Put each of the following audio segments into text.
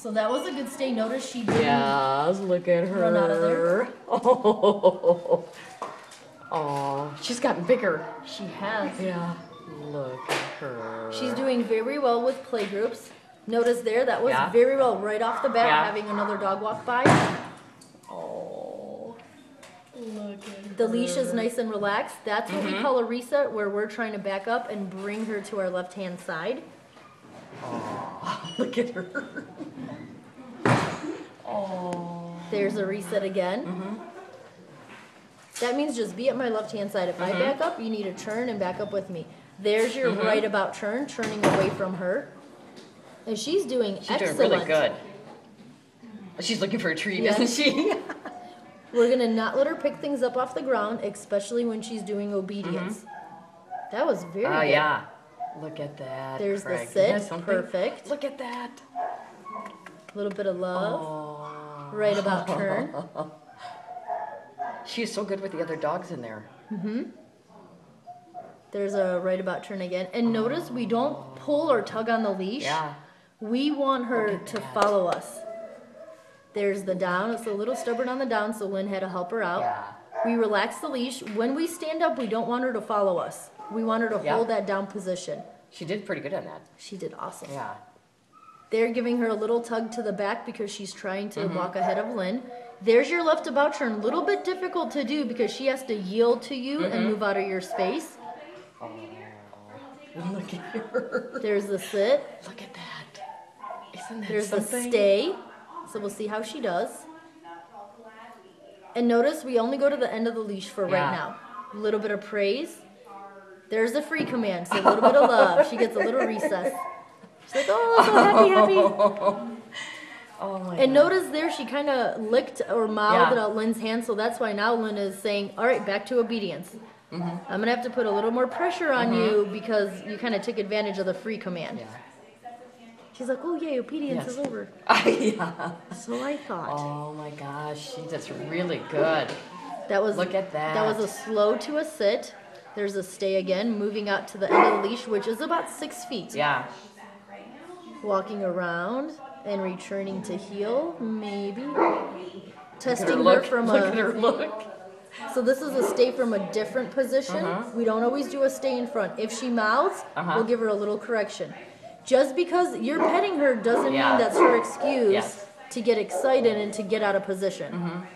So that was a good stay. Notice she didn't Yes, look at her. run out of there. Oh, oh, she's gotten bigger. She has. Yeah, look at her. She's doing very well with play groups. Notice there, that was Yeah. very well right off the bat, Yeah. having another dog walk by. Oh, look at The her. leash is nice and relaxed. That's what we call a reset, where we're trying to back up and bring her to our left-hand side. Oh, look at her. Oh. There's a reset again. That means just be at my left-hand side. If I back up, you need to turn and back up with me. There's your right about turn, turning away from her. And she's doing excellent. She's doing really good. She's looking for a treat, Yes. isn't she? We're gonna not let her pick things up off the ground, especially when she's doing obedience. That was very Oh, good. yeah. Look at that. There's Craig. the sit, Isn't that something? perfect. Look at that. A little bit of love, Oh. right about turn. She is so good with the other dogs in there. There's a right about turn again. And notice we don't pull or tug on the leash. Yeah. We want her Look at to that. follow us. There's the down. It's a little stubborn on the down, so Lynn had to help her out. Yeah. We relax the leash. When we stand up, we don't want her to follow us. We want her to Yeah. hold that down position. She did pretty good on that. She did awesome. Yeah. They're giving her a little tug to the back because she's trying to walk ahead of Lynn. There's your left about turn. A little bit difficult to do because she has to yield to you and move out of your space. Oh. Look at her. There's the sit. Look at that. Isn't that There's something? the stay. So we'll see how she does. And notice we only go to the end of the leash for right Yeah. now. A little bit of praise. There's the free command. So a little bit of love. She gets a little recess. She's like, oh, so happy, happy. Oh my And God. notice there she kind of licked or mouthed Yeah. out Lynn's hand. So that's why now Lynn is saying, all right, back to obedience. I'm going to have to put a little more pressure on you because you kind of took advantage of the free command. Yeah. She's like, oh, yay, obedience Yes. is over. Yeah. So I thought. Oh my gosh, that's really good. That was Look at that. That was a slow to a sit. There's a stay again, moving out to the end of the leash, which is about 6 feet. Yeah. Walking around and returning to heel, maybe. Look at Testing her her look. from Look at a. her look. So this is a stay from a different position. We don't always do a stay in front. If she mouths, we'll give her a little correction. Just because you're petting her doesn't Yeah. mean that's her excuse Yes. to get excited and to get out of position.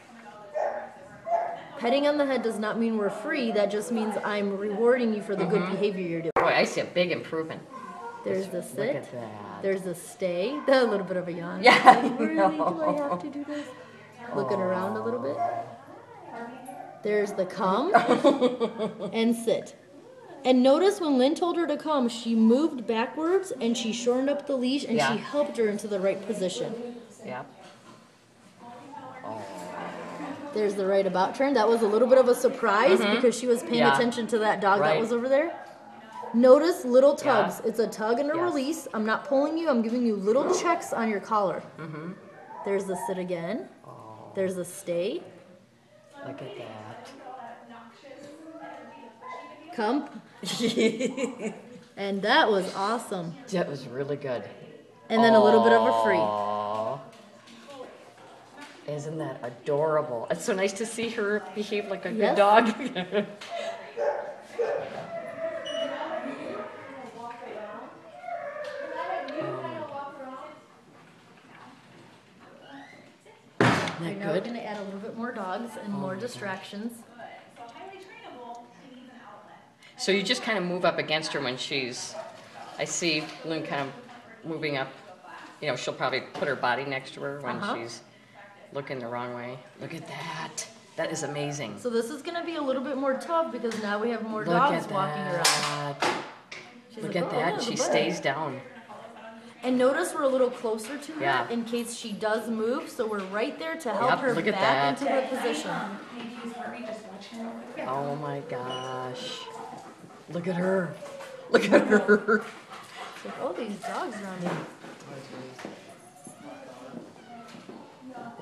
Petting on the head does not mean we're free. That just means I'm rewarding you for the good behavior you're doing. Boy, I see a big improvement. There's the Look sit. at that. There's the stay. A little bit of a yawn. Yeah, Like, really? Do I have to do this? Looking around a little bit. There's the come and sit. And notice when Lynn told her to come, she moved backwards and she shortened up the leash and Yeah. she helped her into the right position. Yeah. There's the right about turn. That was a little bit of a surprise because she was paying Yeah. attention to that dog that Right. was over there. Notice little tugs. Yeah. It's a tug and a Yes. release. I'm not pulling you. I'm giving you little checks on your collar. There's the sit again. There's the stay. Look at that. Come. And that was awesome. That was really good. And then a little bit of a free. Aw. Isn't that adorable? It's so nice to see her behave like a Yes. good dog. Isn't that Now we're good? going to add a little bit more dogs and more distractions. So you just kind of move up against her when she's, I see Lynn kind of moving up. You know, she'll probably put her body next to her when she's looking the wrong way. Look at that. That is amazing. So this is going to be a little bit more tough because now we have more Look dogs at walking around. that. She's Look like, at "Oh, that. yeah, She the butt." stays down. And notice we're a little closer to her Yeah. in case she does move. So we're right there to help Yep, her look at back that. into the position. Oh my gosh. Look at her. Look at her. It's like, oh, these dogs around here.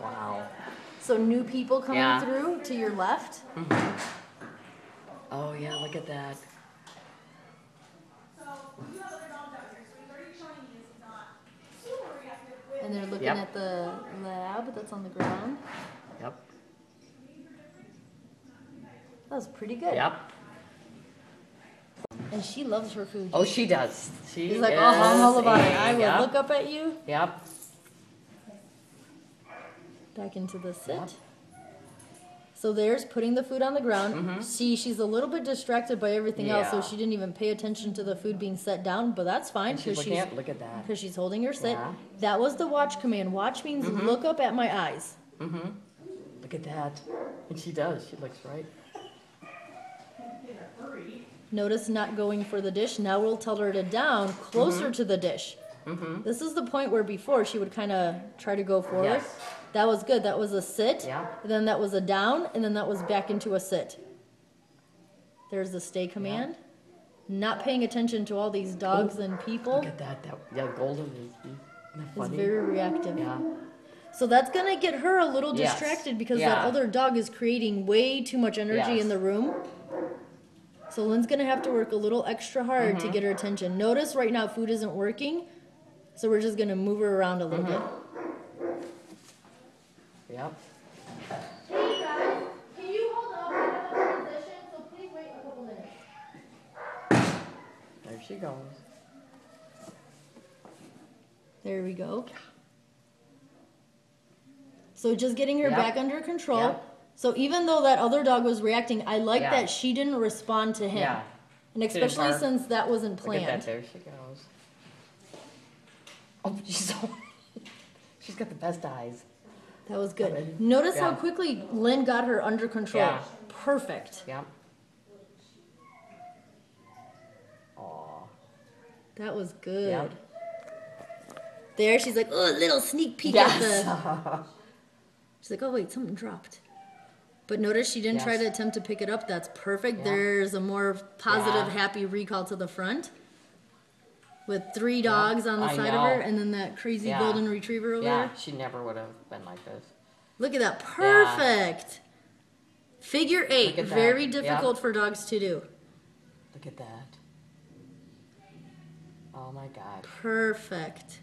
Wow. So new people coming Yeah. through to your left. Oh yeah, look at that. And they're looking Yep. at the lab that's on the ground. Yep. That was pretty good. Yep. And she loves her food. Oh, she does. She She's like, is oh, I'm all about it. I will yep. look up at you. Yep. Back into the sit. Yep. So there's putting the food on the ground. See, she's a little bit distracted by everything else, so Yeah. she didn't even pay attention to the food being set down, but that's fine And she's because looking at, look at that. because she's holding her sit. Yeah. That was the watch command. Watch means look up at my eyes. Look at that. And she does. She looks right. Notice not going for the dish. Now we'll tell her to down closer to the dish. This is the point where before she would kind of try to go forward. Yes. That was good. That was a sit. Yeah. And then that was a down, and then that was back into a sit. There's the stay command. Not paying attention to all these dogs and people Look at that. That yeah, golden is isn't that is funny? very reactive. Yeah. So that's gonna get her a little Yes. distracted because Yeah. that other dog is creating way too much energy Yes. in the room. So Lynn's gonna have to work a little extra hard to get her attention. Notice right now food isn't working, so we're just gonna move her around a little bit. Yep. Hey guys, can you hold up in position? So please wait a couple minutes. There she goes. There we go. So just getting her Yep. back under control. Yep. So even though that other dog was reacting, I like Yeah. that she didn't respond to him. Yeah. And She didn't especially bark. since that wasn't Look planned. at that. There she goes. Oh, she's so. She's got the best eyes. That was good. Good. Notice how Yeah. quickly Lynn got her under control. Yeah. Perfect. Yep. Aw. That was good. Yep. There, she's like, oh, a little sneak peek Yes. at the. She's like, oh wait, something dropped. But notice she didn't try Yes. to attempt to pick it up. That's perfect. Yeah. There's a more positive, Yeah. happy recall to the front. With 3 dogs on the I side of her, know. and then that crazy Yeah. golden retriever over Yeah, there. she never would have been like this. Look at that, perfect. Figure 8, Look at that. very Yep. difficult for dogs to do. Look at that. Oh my God. Perfect.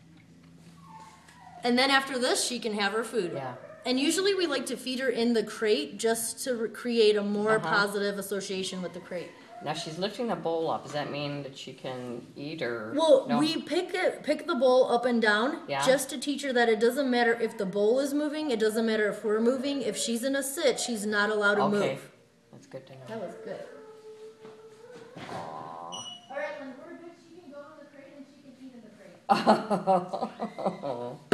And then after this, she can have her food. Yeah. And usually we like to feed her in the crate just to create a more Uh-huh. positive association with the crate. Now she's lifting the bowl up. Does that mean that she can eat or? Well, no? we pick the bowl up and down Yeah. just to teach her that it doesn't matter if the bowl is moving. It doesn't matter if we're moving. If she's in a sit, she's not allowed to Okay. move. That's good to That know. was good. Aw. All right, when we're good, she can go in the crate and she can eat in the crate.